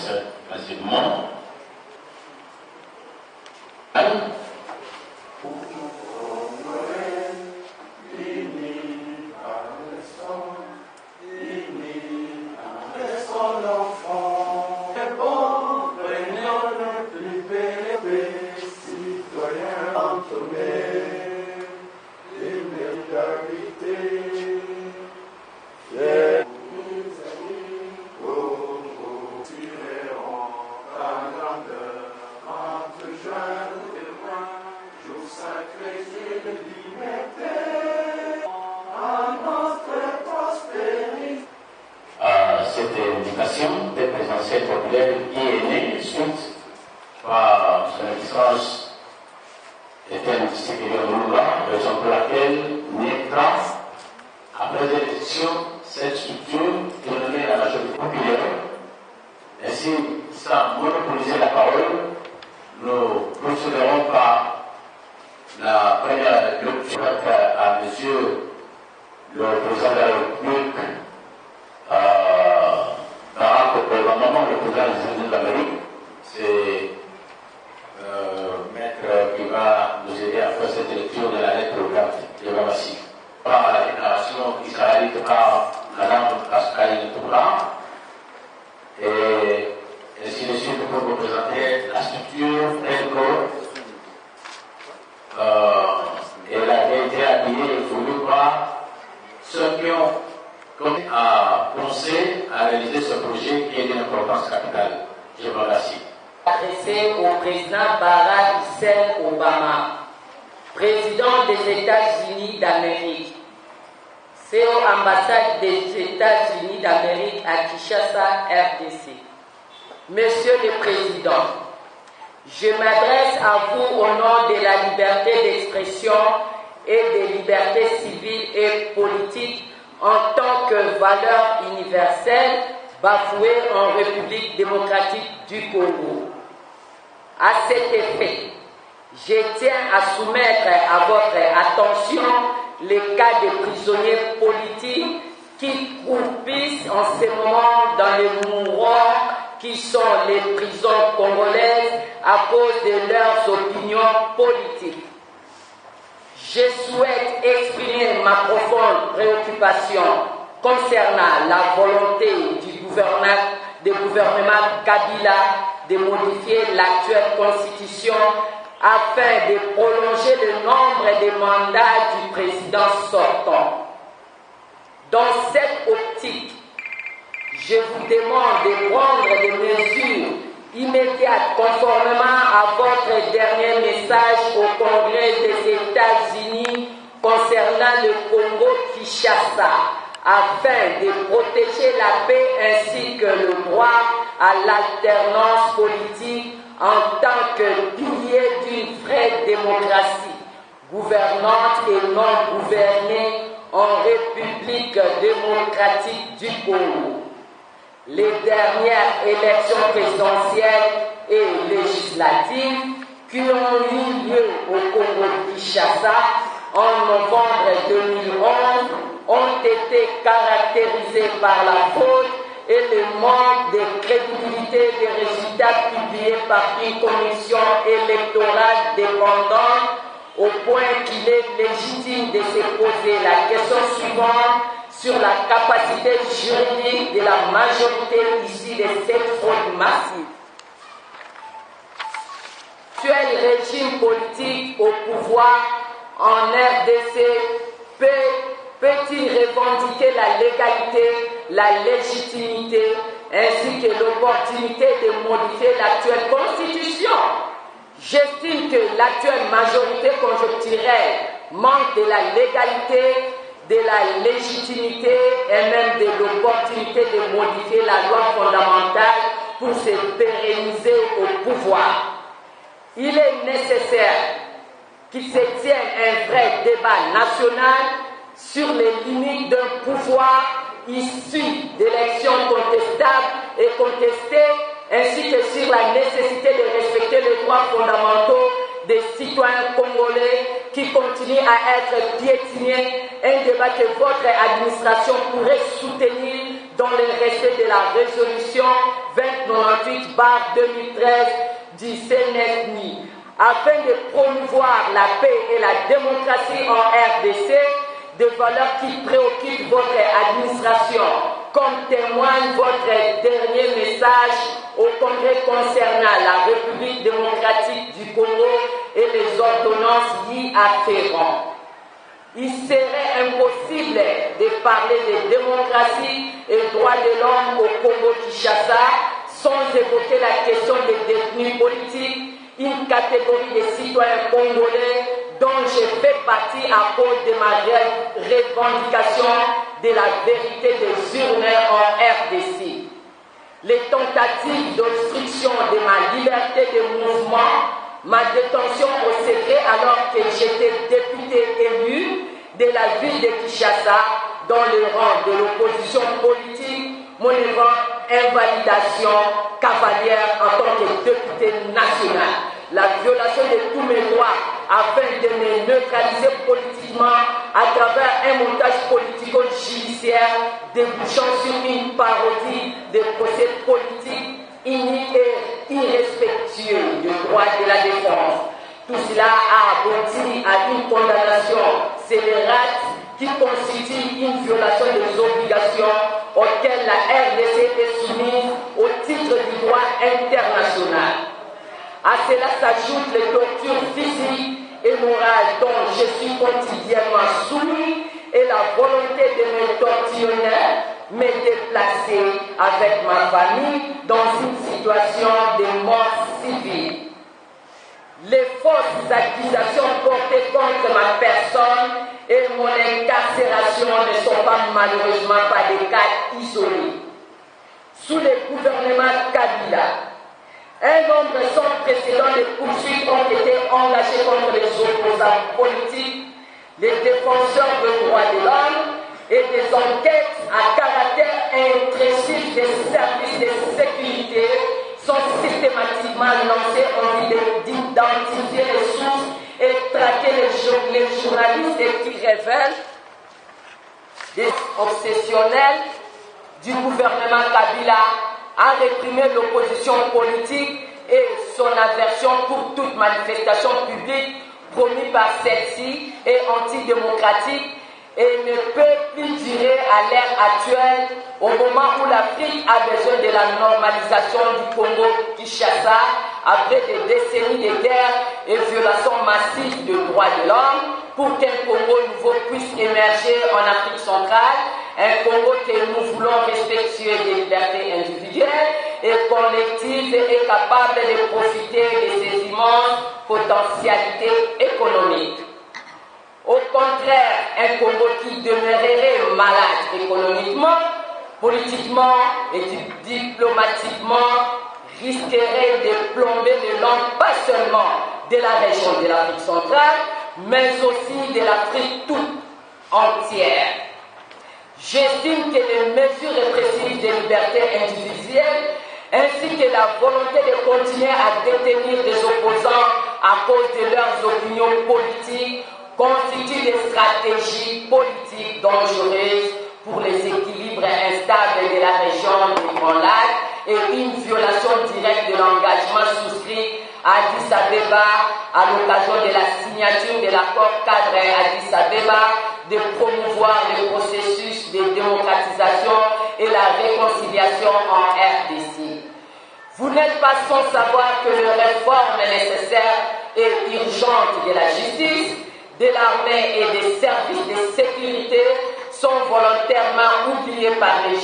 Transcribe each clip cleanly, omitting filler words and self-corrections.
connaissent facilement. Des présidentielles populaires qui est née suite par son excellence Étienne Tshisekedi Lumumba, raison pour laquelle naîtra après l'élection cette structure dénommée la majorité populaire. Ainsi, sans monopoliser la parole, nous procéderons par la première lecture à monsieur le président de la République. Normalement, le président des États-Unis d'Amérique, c'est maître qui va nous aider à faire cette lecture de la lettre de Bamassi. Par la déclaration qui sera lue par Mme Pascaline Toura, et ainsi de suite pour vous présenter la structure telle qu'elle avait été habillée et voulue par ceux qui ont à penser à réaliser ce projet qui est d'une importance capitale. Je vous remercie. Adressé au président Barack Hussein Obama, président des États-Unis d'Amérique, CEO ambassade des États-Unis d'Amérique à Kinshasa, RDC. Monsieur le Président, je m'adresse à vous au nom de la liberté d'expression et des libertés civiles et politiques en tant que valeur universelle bafouée en République démocratique du Congo. À cet effet, je tiens à soumettre à votre attention les cas de prisonniers politiques qui croupissent en ce moment dans les mouroirs qui sont les prisons congolaises à cause de leurs opinions politiques. Je souhaite exprimer ma profonde préoccupation concernant la volonté du gouvernement Kabila de modifier l'actuelle constitution afin de prolonger le nombre de mandats du président sortant. Dans cette optique, je vous demande de prendre des mesures immédiates conformément à votre dernier message au Congrès des États-Unis concernant le Congo-Kinshasa afin de protéger la paix ainsi que le droit à l'alternance politique en tant que pilier d'une vraie démocratie gouvernante et non gouvernée en République démocratique du Congo. Les dernières élections présidentielles et législatives qui ont eu lieu au Congo-Kinshasa en novembre 2011 ont été caractérisées par la fraude et le manque de crédibilité des résultats publiés par une commission électorale dépendante au point qu'il est légitime de se poser la question suivante sur la capacité juridique de la majorité issue de cette fraude massive. L'actuel régime politique au pouvoir en RDC peut-il revendiquer la légalité, la légitimité ainsi que l'opportunité de modifier l'actuelle constitution? J'estime que l'actuelle majorité conjoncturelle manque de la légalité, de la légitimité et même de l'opportunité de modifier la loi fondamentale pour se pérenniser au pouvoir. Il est nécessaire qu'il se tienne un vrai débat national sur les limites d'un pouvoir issu d'élections contestables et contestées, ainsi que sur la nécessité de respecter les droits fondamentaux des citoyens congolais qui continuent à être piétinés, un débat que votre administration pourrait soutenir dans le respect de la résolution 2098 phare 2013 du CNSNI afin de promouvoir la paix et la démocratie en RDC, des valeurs qui préoccupent votre administration, comme témoigne votre dernier message au Congrès concernant la République démocratique du Congo et les ordonnances y afférentes. Il serait impossible de parler de démocratie et droits de l'homme au Congo-Kinshasa sans évoquer la question des détenus politiques, une catégorie de citoyens congolais dont je fais partie à cause de ma revendication de la vérité des urnes en RDC. Les tentatives d'obstruction de ma liberté de mouvement, ma détention au secret alors que j'étais député élu de la ville de Kinshasa dans le rang de l'opposition politique, mon invalidation cavalière en tant que député national, la violation de tous mes droits afin de me neutraliser politiquement à travers un montage politico-judiciaire débouchant sur une parodie de procès politiques iniques et irrespectueux du droit de la défense. Tout cela a abouti à une condamnation scélérate qui constitue une violation des obligations auxquelles la RDC est soumise au titre du droit international. À cela s'ajoutent les tortures physiques et morales dont je suis quotidiennement soumis et la volonté de me tortionner, me déplacer avec ma famille dans une situation de mort civile. Les fausses accusations portées contre ma personne et mon incarcération ne sont pas malheureusement pas des cas isolés. Sous le gouvernement Kabila, un nombre sans précédent de poursuites ont été engagées contre les opposants politiques, les défenseurs des droits de l'homme et des enquêtes à caractère intrusif des services de sécurité sont systématiquement lancées en vue d'identifier les sources et traquer les journalistes qui révèlent des obsessionnels du gouvernement Kabila à réprimer l'opposition politique et son aversion pour toute manifestation publique promise par celle-ci et antidémocratique et ne peut plus durer à l'ère actuelle au moment où l'Afrique a besoin de la normalisation du Congo-Kinshasa après des décennies de guerre et violations massives des droits de l'homme pour qu'un Congo nouveau puisse émerger en Afrique centrale, un Congo que nous voulons respectueux des libertés individuelles et collectives et capable de profiter de ses immenses potentialités économiques. Au contraire, un Congo qui demeurerait malade économiquement, politiquement et diplomatiquement risquerait de plomber les langues pas seulement de la région de l'Afrique centrale, mais aussi de l'Afrique toute entière. J'estime que les mesures répressives des libertés individuelles ainsi que la volonté de continuer à détenir des opposants à cause de leurs opinions politiques constituent des stratégies politiques dangereuses pour les équilibres instables de la région du Grand Lac et une violation directe de l'engagement souscrit à Addis Abeba à l'occasion de la signature de l'accord cadre Addis Abeba de promouvoir le processus de démocratisation et la réconciliation en RDC. Vous n'êtes pas sans savoir que les réformes nécessaires et urgentes de la justice, de l'armée et des services de sécurité sont volontairement oubliés par les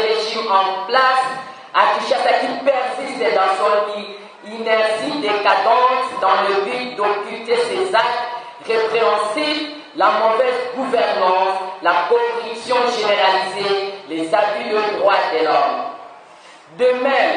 régimes en place à Kinshasa qui persiste dans son inertie décadente dans le but d'occulter ses actes répréhensibles, la mauvaise gouvernance, la corruption généralisée, les abus de droits de l'homme. De même,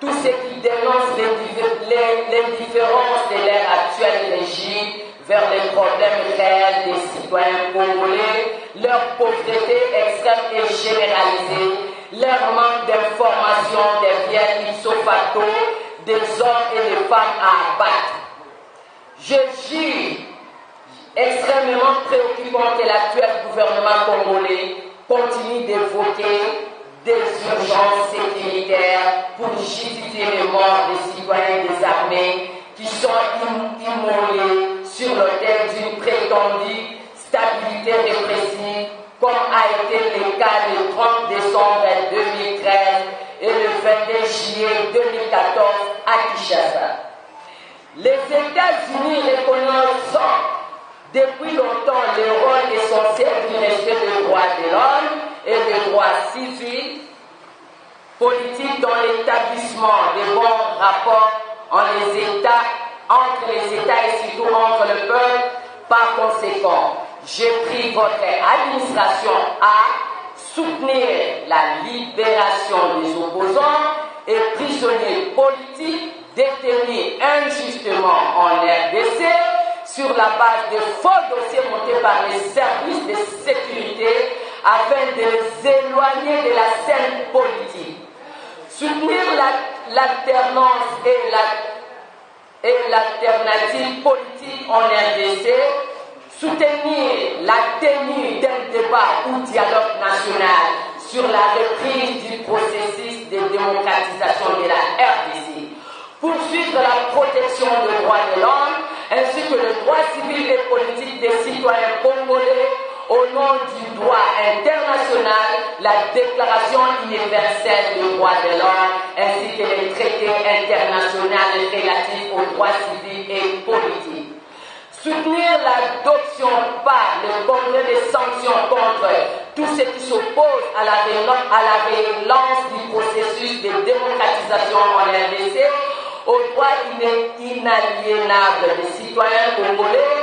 tous ceux qui dénoncent l'indifférence de leur actuel régime vers les problèmes réels des citoyens congolais, leur pauvreté extrême et généralisée, leur manque d'information devient ipso facto des hommes et des femmes à abattre. Je juge extrêmement préoccupant que l'actuel gouvernement congolais continue d'évoquer des urgences sécuritaires pour justifier immolés sur l'autel d'une prétendue stabilité répressive, comme a été le cas le 30 décembre 2013 et le 22 juillet 2014 à Kinshasa. Les États-Unis reconnaissent depuis longtemps le rôle essentiel du respect des droits de l'homme et des droits civils, politiques dans l'établissement des bons rapports entre les États et surtout entre le peuple. Par conséquent, j'ai pris votre administration à soutenir la libération des opposants et prisonniers politiques détenus injustement en RDC sur la base de faux dossiers montés par les services de sécurité afin de les éloigner de la scène politique. Soutenir l'alternance et l'alternative politique en RDC, soutenir la tenue d'un débat ou dialogue national sur la reprise du processus de démocratisation de la RDC, poursuivre la protection des droits de l'homme ainsi que le droit civil et politique des citoyens congolais au nom du droit international, la Déclaration universelle des droits de l'homme ainsi que les traités internationaux relatifs aux droits civils et politiques. Soutenir l'adoption par le Congrès des sanctions contre tous ceux qui s'opposent à la relance du processus de démocratisation en RDC, aux droits inaliénables des citoyens congolais,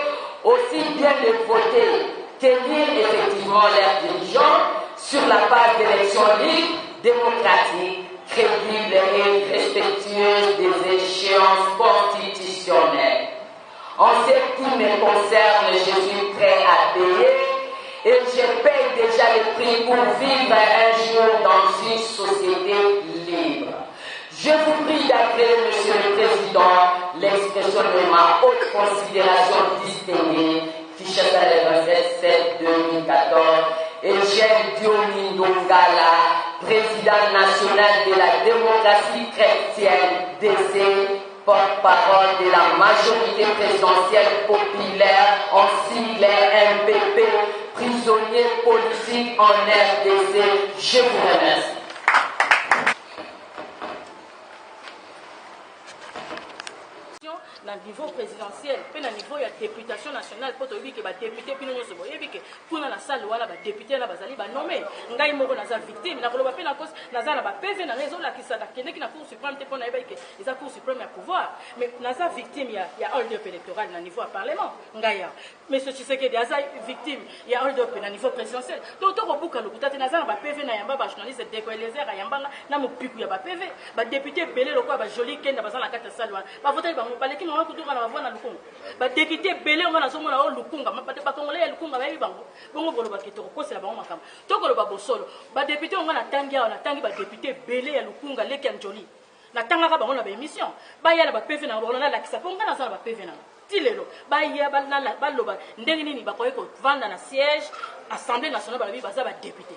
aussi bien de voter qu'élire effectivement leurs dirigeants sur la base d'élections libres, démocratiques, crédibles et respectueuses des échéances constitutionnelles. En ce qui me concerne, je suis prêt à payer et je paye déjà le prix pour vivre un jour dans une société libre. Je vous prie d'agréer, Monsieur le Président, l'expression de ma haute considération distinguée, Kinshasa le 27/7/2014, et Eugène Diony Ndongala, président national de la démocratie chrétienne DC, porte-parole de la majorité présidentielle populaire en sigle MPP, prisonnier politique en RDC. Je vous remercie. Na niveau présidentiel, puis na niveau ya députation nationale, pour que les députés puis nous sommes que pour la salle wala ba député na bazali ba nommé ngai moko na za victime na koloba pe na cause na za na ba PV na raison la ki sa da kende ki na cour suprême te pona ebeke eza cour suprême ya pouvoir mais na za victime ya hold-up électoral na niveau à parlement ngai ya monsieur Tshisekedi aza victime ya hold-up na niveau présidentiel donc to kobuka lokuta te na za na ba PV na yamba ba journaliste de Eliezer yamba na mopiku ya ba PV ba député belé lokwa ba joli kenda baza na kata salle wana ba voter ba mo baleki on kutuka na bavona lukunga ba député belé on na somona o lukunga ba congolais ya lukunga ba yibango bongo bolo ba kitoko kosela bango makamba tokolo ba bosolo ba député on na tangi on na tangi ba député belé ya lukunga leki njoli na tanga ka bango na ba émission ba yala ba PV na bona la kisa ponga na za ba PV na tilelo ba ya ba na ba loba ndenge nini ba koyeko vanda na siège assemblée nationale ba ba za ba député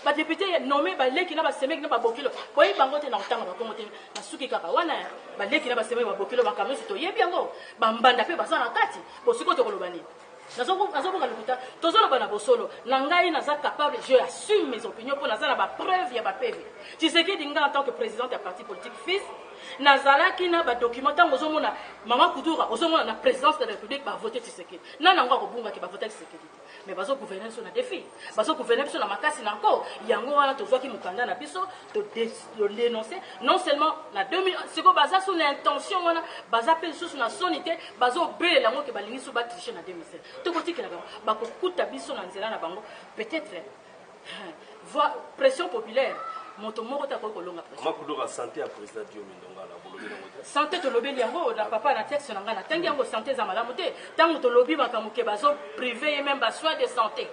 ba député nommé ba leki na ba semeki na ba bokilo boyi bango te na utanga ba kongo te na suki kaka wana ba leki na ba semeki ba bokilo ba kamusi to yebi yango ba mbanda pe ba sana kati bosiko to kolobani nazo boka lokuta tozolo bana bosolo na ngai naza capable je assume mes opinions pour naza na ba preuve ya ba PV Tshisekedi nga en tant que président du parti politique fils nazalaki na ba document tango ozomona mama Kudura ozomona na présidence de la République ba voter Tshisekedi nana ngo kobunga ki ba voter Tshisekedi mais bazo gouverner sur na défi bazo gouverner sur na makasi na encore yango wana tozwaki mukanda na biso to dénoncer non seulement na 2000 siko baza sous l'intention wana baza pe sous na sonité bazo belela ngo ke balingi sous ba tricher na 2007 to kotikela ba ko kuta biso na nzela na bango peut-être voix pression populaire moto moko ta ko kolonga pression makudura santé ya président Diony Ndongala bolobi na santé to lobi yango na papa na texte na ngana tangi yango santé za malamu te tango to lobi bakamuke bazo privé et même ba soins de santé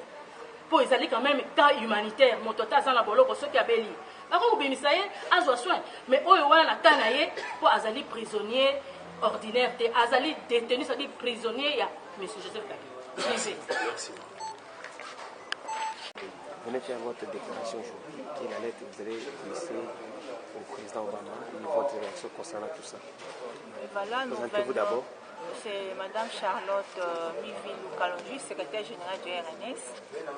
pour ils allaient quand même cas humanitaire moto ta za na boloko soki abeli bako bimisa ye azwa soin mais oyo wana na kana ye pour azali prisonnier ordinaire te azali détenu ça dit prisonnier ya monsieur Joseph Kabila. Merci. Venez faire votre déclaration aujourd'hui, qui est la lettre que vous allez laisser au président Obama et votre réaction concernant tout ça. Voilà, présentez-vous d'abord. C'est Madame Charlotte Mivilou-Kalonji, secrétaire générale du RNS.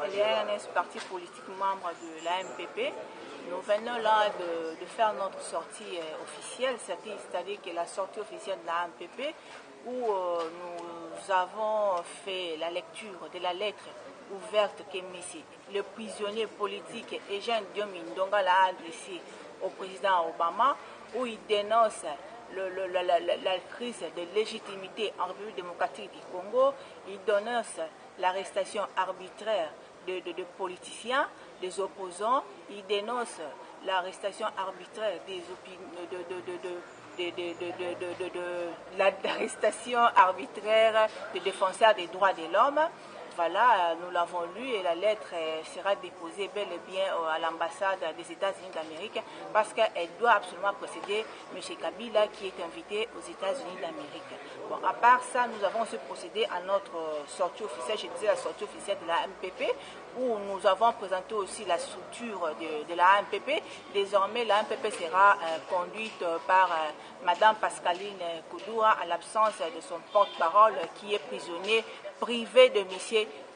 Elle est RNS, parti politique membre de l'AMPP. Nous venons là de faire notre sortie officielle, c'est-à-dire que la sortie officielle de l'AMPP, où nous avons fait la lecture de la lettre ouverte que le prisonnier politique Eugène Diomi Ndonga l'a adressé au président Obama, où il dénonce la crise de légitimité en République démocratique du Congo. Il dénonce l'arrestation arbitraire de politiciens, des opposants. Il dénonce l'arrestation arbitraire des défenseurs des droits de l'homme. Voilà, nous l'avons lu et la lettre sera déposée bel et bien à l'ambassade des États-Unis d'Amérique parce qu'elle doit absolument procéder M. Kabila qui est invité aux États-Unis d'Amérique. Bon, à part ça, nous avons aussi procédé à notre sortie officielle, je disais la sortie officielle de la MPP, où nous avons présenté aussi la structure de la MPP. Désormais, la MPP sera conduite par Madame Pascaline Koudoua à l'absence de son porte-parole qui est prisonnier, privé de M.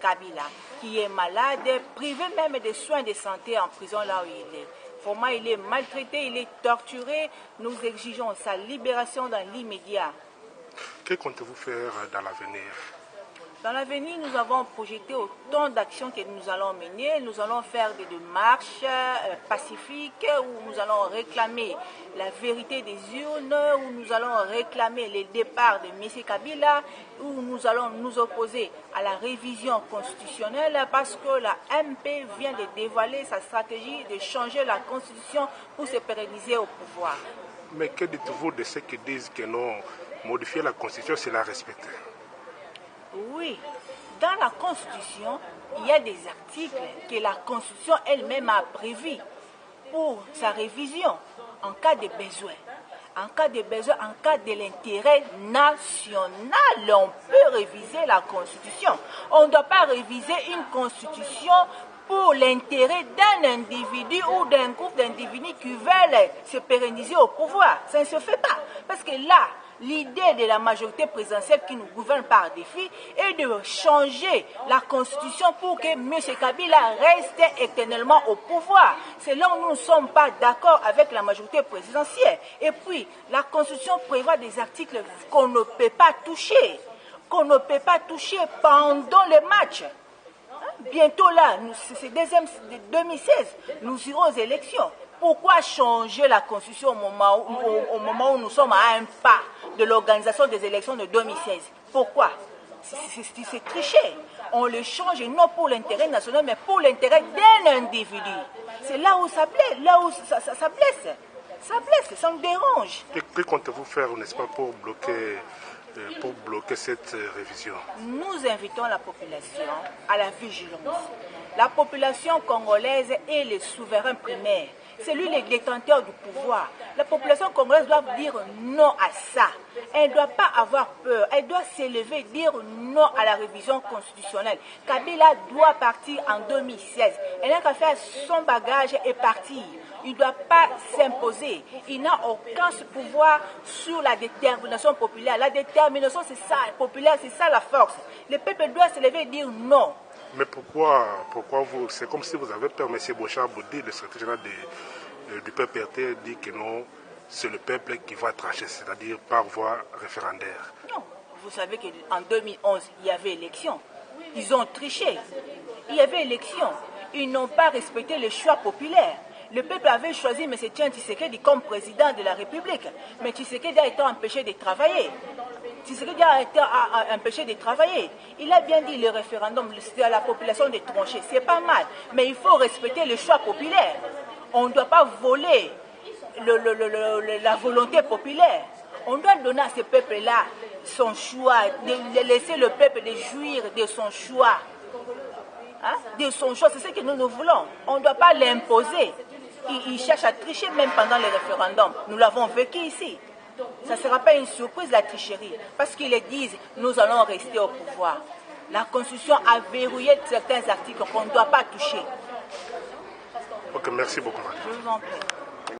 Kabila, qui est malade, privé même des soins de santé en prison là où il est. Vraiment, il est maltraité, il est torturé. Nous exigeons sa libération dans l'immédiat. Que comptez-vous faire dans l'avenir? Dans l'avenir, nous avons projeté autant d'actions que nous allons mener. Nous allons faire des marches pacifiques où nous allons réclamer la vérité des urnes, où nous allons réclamer le départ de M. Kabila, où nous allons nous opposer à la révision constitutionnelle parce que la MP vient de dévoiler sa stratégie de changer la constitution pour se pérenniser au pouvoir. Mais que dites-vous de ceux qui disent que non, modifier la constitution, c'est la respecter? Oui, dans la Constitution, il y a des articles que la Constitution elle-même a prévus pour sa révision en cas de besoin. En cas de besoin, en cas de l'intérêt national, on peut réviser la Constitution. On ne doit pas réviser une Constitution pour l'intérêt d'un individu ou d'un groupe d'individus qui veulent se pérenniser au pouvoir. Ça ne se fait pas. Parce que là, l'idée de la majorité présidentielle qui nous gouverne par défi est de changer la constitution pour que M. Kabila reste éternellement au pouvoir. C'est là où nous ne sommes pas d'accord avec la majorité présidentielle. Et puis, la constitution prévoit des articles qu'on ne peut pas toucher. Qu'on ne peut pas toucher pendant le match. Bientôt là, c'est 2016, nous irons aux élections. Pourquoi changer la constitution au moment où nous sommes à un pas de l'organisation des élections de 2016? Pourquoi? C'est tricher. On le change non pour l'intérêt national, mais pour l'intérêt d'un individu. C'est là où ça blesse, là où ça blesse. Ça blesse, ça me dérange. Que comptez-vous faire, n'est-ce pas, pour bloquer cette révision? Nous invitons la population à la vigilance. La population congolaise est le souverain primaire. C'est lui le détenteur du pouvoir. La population congolaise doit dire non à ça. Elle ne doit pas avoir peur. Elle doit s'élever et dire non à la révision constitutionnelle. Kabila doit partir en 2016. Elle n'a qu'à faire son bagage et partir. Il ne doit pas s'imposer. Il n'a aucun pouvoir sur la détermination populaire. La détermination, c'est ça, populaire, c'est ça la force. Le peuple doit s'élever et dire non. Mais pourquoi vous... C'est comme si vous avez peur, M. Bochard Boudi, le secrétaire général du PPRT, dit que non, c'est le peuple qui va trancher, c'est-à-dire par voie référendaire. Non, vous savez qu'en 2011, il y avait élection. Ils ont triché. Il y avait élection. Ils n'ont pas respecté le choix populaire. Le peuple avait choisi M. Tshisekedi comme président de la République. Mais Tshisekedi a été empêché de travailler. Tshisekedi a été empêché de travailler. Il a bien dit le référendum, c'est à la population de trancher. C'est pas mal. Mais il faut respecter le choix populaire. On ne doit pas voler la volonté populaire. On doit donner à ce peuple-là son choix, de laisser le peuple de jouir de son choix. Hein? De son choix, c'est ce que nous voulons. On ne doit pas l'imposer. Ils cherchent à tricher même pendant les référendums. Nous l'avons vécu ici. Ça ne sera pas une surprise la tricherie. Parce qu'ils disent, nous allons rester au pouvoir. La Constitution a verrouillé certains articles qu'on ne doit pas toucher. Ok, merci beaucoup. Je vous en prie.